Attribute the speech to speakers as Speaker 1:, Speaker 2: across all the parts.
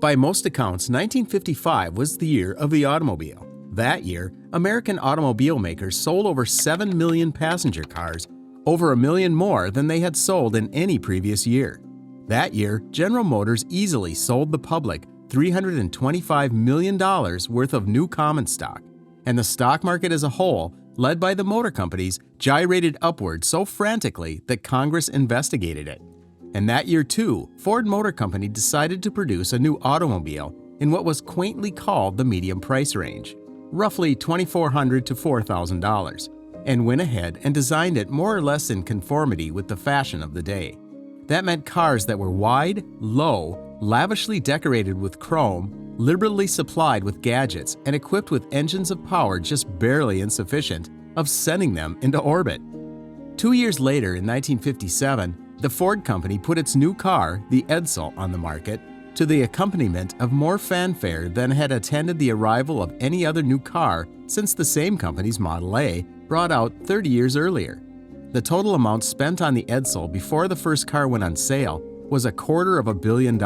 Speaker 1: By most accounts, 1955 was the year of the automobile. That year, American automobile makers sold over 7 million passenger cars, over 1 million more than they had sold in any previous year. That year, General Motors easily sold the public $325 million worth of new common stock, and the stock market as a whole, led by the motor companies, gyrated upward so frantically that Congress investigated it. And that year, too, Ford Motor Company decided to produce a new automobile in what was quaintly called the medium price range, roughly $2,400 to $4,000, and went ahead and designed it more or less in conformity with the fashion of the day. That meant cars that were wide, low, lavishly decorated with chrome, liberally supplied with gadgets, and equipped with engines of power just barely insufficient of sending them into orbit. 2 years later, in 1957, the Ford Company put its new car, the Edsel, on the market, to the accompaniment of more fanfare than had attended the arrival of any other new car since the same company's Model A, brought out 30 years earlier. The total amount spent on the Edsel before the first car went on sale was $250 million,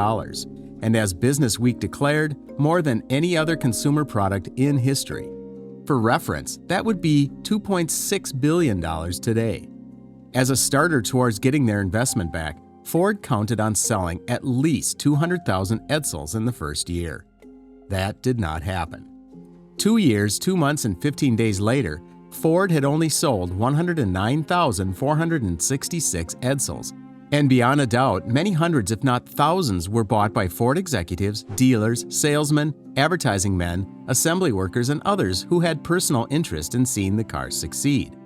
Speaker 1: and as Business Week declared, more than any other consumer product in history. For reference, that would be $2.6 billion today. As a starter towards getting their investment back, Ford counted on selling at least 200,000 Edsels in the first year. That did not happen. 2 years, 2 months, and 15 days later, Ford had only sold 109,466 Edsels, and beyond a doubt, many hundreds if not thousands were bought by Ford executives, dealers, salesmen, advertising men, assembly workers, and others who had personal interest in seeing the cars succeed.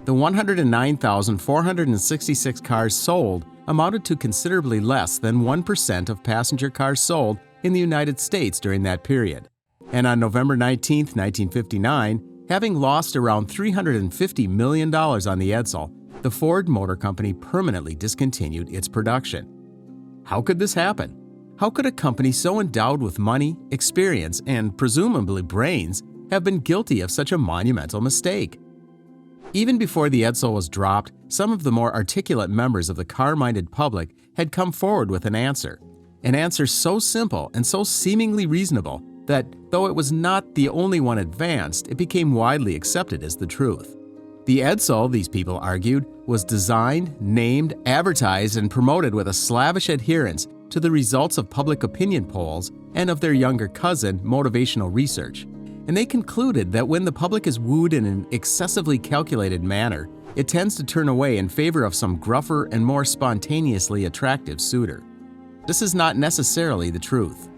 Speaker 1: The 109,466 cars sold amounted to considerably less than 1% of passenger cars sold in the United States during that period. And on November 19, 1959, having lost around $350 million on the Edsel, the Ford Motor Company permanently discontinued its production. How could this happen? How could a company so endowed with money, experience, and presumably brains have been guilty of such a monumental mistake? Even before the Edsel was dropped, some of the more articulate members of the car-minded public had come forward with an answer so simple and so seemingly reasonable that, though it was not the only one advanced, it became widely accepted as the truth. The Edsel, these people argued, was designed, named, advertised, and promoted with a slavish adherence to the results of public opinion polls and of their younger cousin, motivational research. And they concluded that when the public is wooed in an excessively calculated manner, it tends to turn away in favor of some gruffer and more spontaneously attractive suitor. This is not necessarily the truth.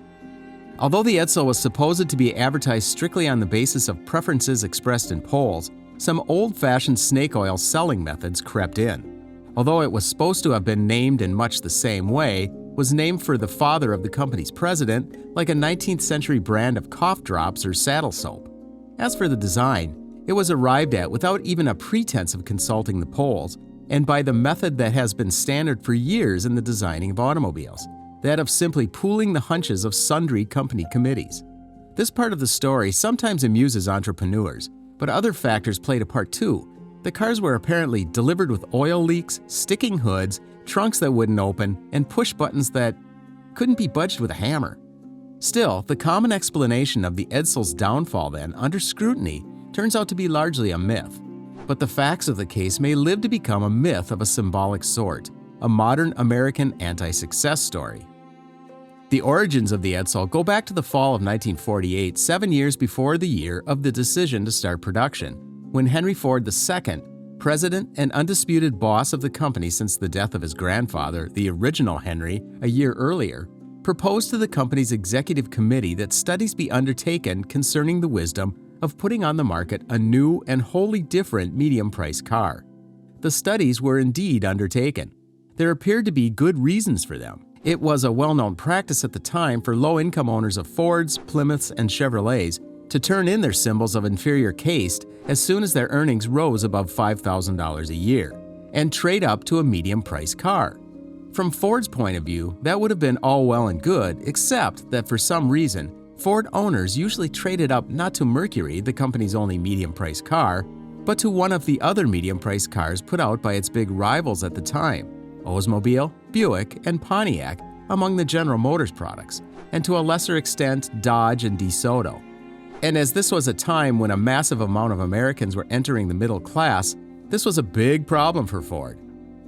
Speaker 1: Although the Edsel was supposed to be advertised strictly on the basis of preferences expressed in polls, some old-fashioned snake oil selling methods crept in. Although it was supposed to have been named in much the same way, was named for the father of the company's president, like a 19th century brand of cough drops or saddle soap. As for the design, it was arrived at without even a pretense of consulting the polls, and by the method that has been standard for years in the designing of automobiles, that of simply pooling the hunches of sundry company committees. This part of the story sometimes amuses entrepreneurs, but other factors played a part too. The cars were apparently delivered with oil leaks, sticking hoods, trunks that wouldn't open, and push buttons that couldn't be budged with a hammer. Still, the common explanation of the Edsel's downfall then, under scrutiny, turns out to be largely a myth. But the facts of the case may live to become a myth of a symbolic sort, a modern American anti-success story. The origins of the Edsel go back to the fall of 1948, 7 years before the year of the decision to start production, when Henry Ford II, president and undisputed boss of the company since the death of his grandfather, the original Henry, a year earlier, proposed to the company's executive committee that studies be undertaken concerning the wisdom of putting on the market a new and wholly different medium-priced car. The studies were indeed undertaken. There appeared to be good reasons for them. It was a well-known practice at the time for low-income owners of Fords, Plymouths, and Chevrolets to turn in their symbols of inferior caste as soon as their earnings rose above $5,000 a year, and trade up to a medium-priced car. From Ford's point of view, that would have been all well and good, except that for some reason, Ford owners usually traded up not to Mercury, the company's only medium-priced car, but to one of the other medium-priced cars put out by its big rivals at the time, Oldsmobile, Buick, and Pontiac, among the General Motors products, and to a lesser extent Dodge and DeSoto. And as this was a time when a massive amount of Americans were entering the middle class, this was a big problem for Ford.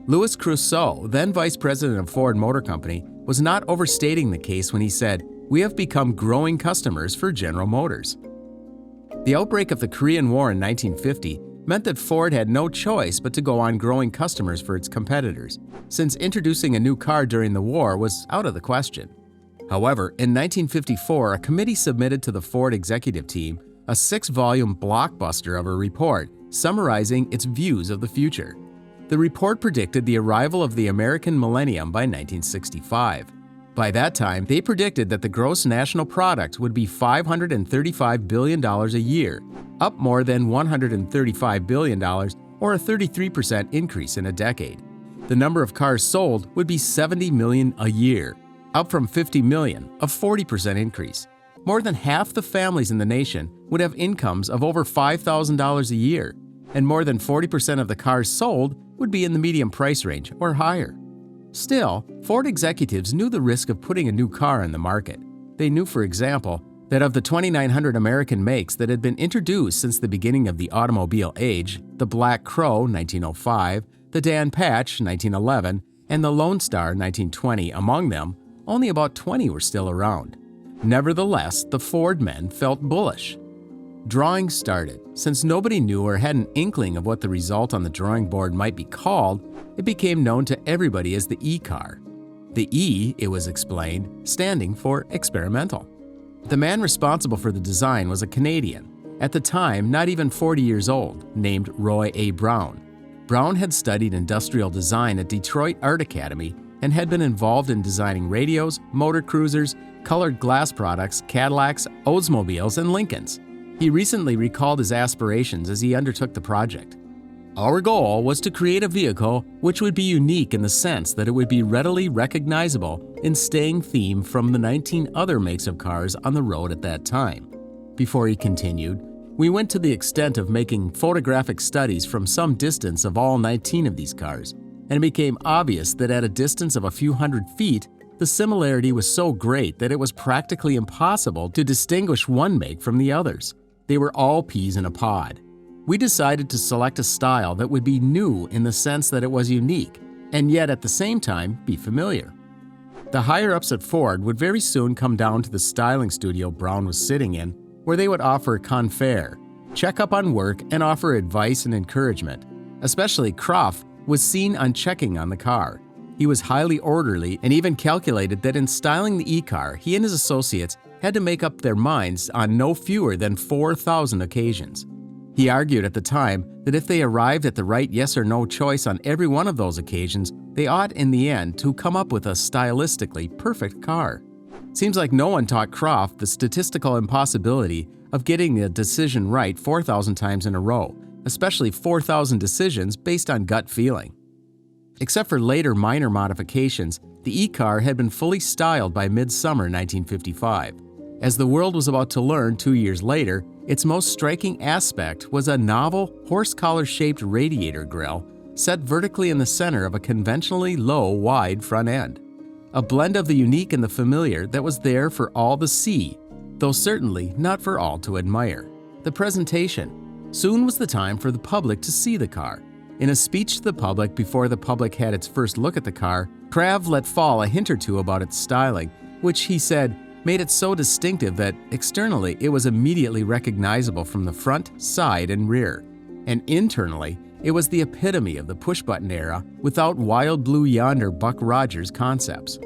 Speaker 1: Louis Crusoe, then vice president of Ford Motor Company, was not overstating the case when he said, "We have become growing customers for General Motors." The outbreak of the Korean War in 1950 meant that Ford had no choice but to go on growing customers for its competitors, since introducing a new car during the war was out of the question. However, in 1954, a committee submitted to the Ford executive team a 6-volume blockbuster of a report summarizing its views of the future. The report predicted the arrival of the American millennium by 1965. By that time, they predicted that the gross national product would be $535 billion a year, up more than $135 billion, or a 33% increase in a decade. The number of cars sold would be 70 million a year, up from 50 million, a 40% increase. More than half the families in the nation would have incomes of over $5,000 a year, and more than 40% of the cars sold would be in the medium price range or higher. Still, Ford executives knew the risk of putting a new car in the market. They knew, for example, that of the 2,900 American makes that had been introduced since the beginning of the automobile age, the Black Crow, 1905, the Dan Patch, 1911, and the Lone Star, 1920, among them, only about 20 were still around. Nevertheless, the Ford men felt bullish. Drawings started. Since nobody knew or had an inkling of what the result on the drawing board might be called, it became known to everybody as the E-car. The E, it was explained, standing for experimental. The man responsible for the design was a Canadian, at the time not even 40 years old, named Roy A. Brown. Brown had studied industrial design at Detroit Art Academy and had been involved in designing radios, motor cruisers, colored glass products, Cadillacs, Oldsmobiles, and Lincolns. He recently recalled his aspirations as he undertook the project. "Our goal was to create a vehicle which would be unique in the sense that it would be readily recognizable in staying theme from the 19 other makes of cars on the road at that time." Before he continued, "We went to the extent of making photographic studies from some distance of all 19 of these cars, and it became obvious that at a distance of a few hundred feet, the similarity was so great that it was practically impossible to distinguish one make from the others. They were all peas in a pod. We decided to select a style that would be new in the sense that it was unique, and yet at the same time be familiar." The higher-ups at Ford would very soon come down to the styling studio Brown was sitting in, where they would offer confere, check up on work, and offer advice and encouragement. Especially Croft was seen on checking on the car. He was highly orderly and even calculated that in styling the E-car, he and his associates had to make up their minds on no fewer than 4,000 occasions. He argued at the time that if they arrived at the right yes or no choice on every one of those occasions, they ought in the end to come up with a stylistically perfect car. Seems like no one taught Croft the statistical impossibility of getting a decision right 4,000 times in a row, especially 4,000 decisions based on gut feeling. Except for later minor modifications, the E-car had been fully styled by midsummer 1955. As the world was about to learn 2 years later, its most striking aspect was a novel horse-collar-shaped radiator grille set vertically in the center of a conventionally low, wide front end. A blend of the unique and the familiar that was there for all to see, though certainly not for all to admire. The presentation. Soon was the time for the public to see the car. In a speech to the public before the public had its first look at the car, Krav let fall a hint or two about its styling, which he said made it so distinctive that externally it was immediately recognizable from the front, side, and rear. And internally, it was the epitome of the push-button era without wild blue yonder Buck Rogers concepts.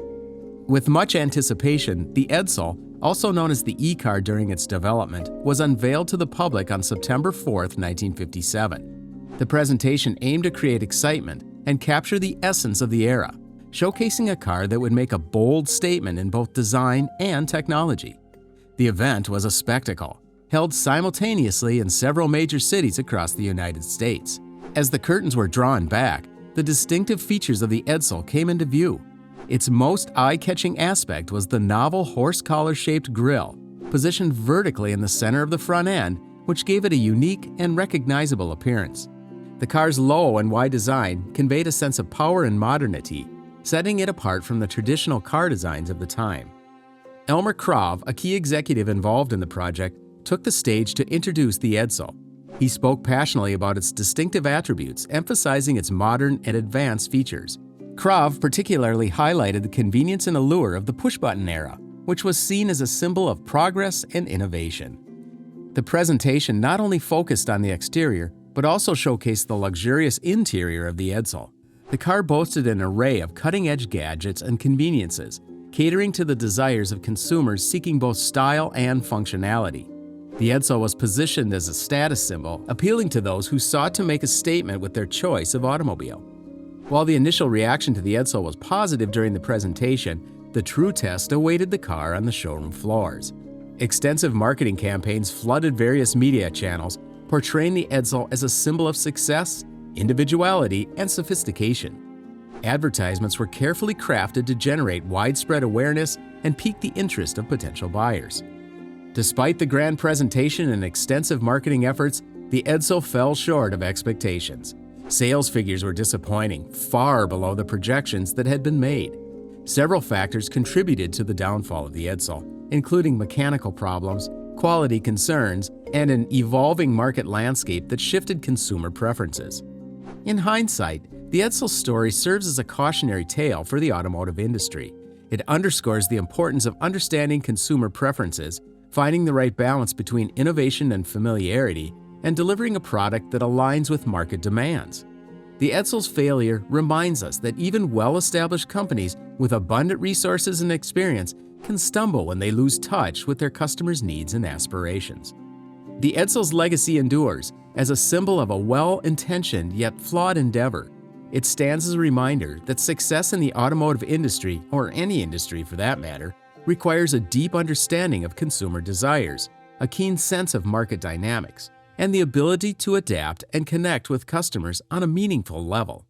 Speaker 1: With much anticipation, the Edsel, also known as the E-car during its development, was unveiled to the public on September 4, 1957. The presentation aimed to create excitement and capture the essence of the era, showcasing a car that would make a bold statement in both design and technology. The event was a spectacle, held simultaneously in several major cities across the United States. As the curtains were drawn back, the distinctive features of the Edsel came into view. Its most eye-catching aspect was the novel horse-collar-shaped grille, positioned vertically in the center of the front end, which gave it a unique and recognizable appearance. The car's low and wide design conveyed a sense of power and modernity. setting it apart from the traditional car designs of the time. Elmer Krav, a key executive involved in the project, took the stage to introduce the Edsel. He spoke passionately about its distinctive attributes, emphasizing its modern and advanced features. Krav particularly highlighted the convenience and allure of the push-button era, which was seen as a symbol of progress and innovation. The presentation not only focused on the exterior, but also showcased the luxurious interior of the Edsel. The car boasted an array of cutting-edge gadgets and conveniences, catering to the desires of consumers seeking both style and functionality. The Edsel was positioned as a status symbol, appealing to those who sought to make a statement with their choice of automobile. While the initial reaction to the Edsel was positive during the presentation, the true test awaited the car on the showroom floors. Extensive marketing campaigns flooded various media channels, portraying the Edsel as a symbol of success, individuality, and sophistication. Advertisements were carefully crafted to generate widespread awareness and pique the interest of potential buyers. Despite the grand presentation and extensive marketing efforts, the Edsel fell short of expectations. Sales figures were disappointing, far below the projections that had been made. Several factors contributed to the downfall of the Edsel, including mechanical problems, quality concerns, and an evolving market landscape that shifted consumer preferences. In hindsight, the Edsel story serves as a cautionary tale for the automotive industry. It underscores the importance of understanding consumer preferences, finding the right balance between innovation and familiarity, and delivering a product that aligns with market demands. The Edsel's failure reminds us that even well-established companies with abundant resources and experience can stumble when they lose touch with their customers' needs and aspirations. The Edsel's legacy endures as a symbol of a well-intentioned yet flawed endeavor. It stands as a reminder that success in the automotive industry, or any industry for that matter, requires a deep understanding of consumer desires, a keen sense of market dynamics, and the ability to adapt and connect with customers on a meaningful level.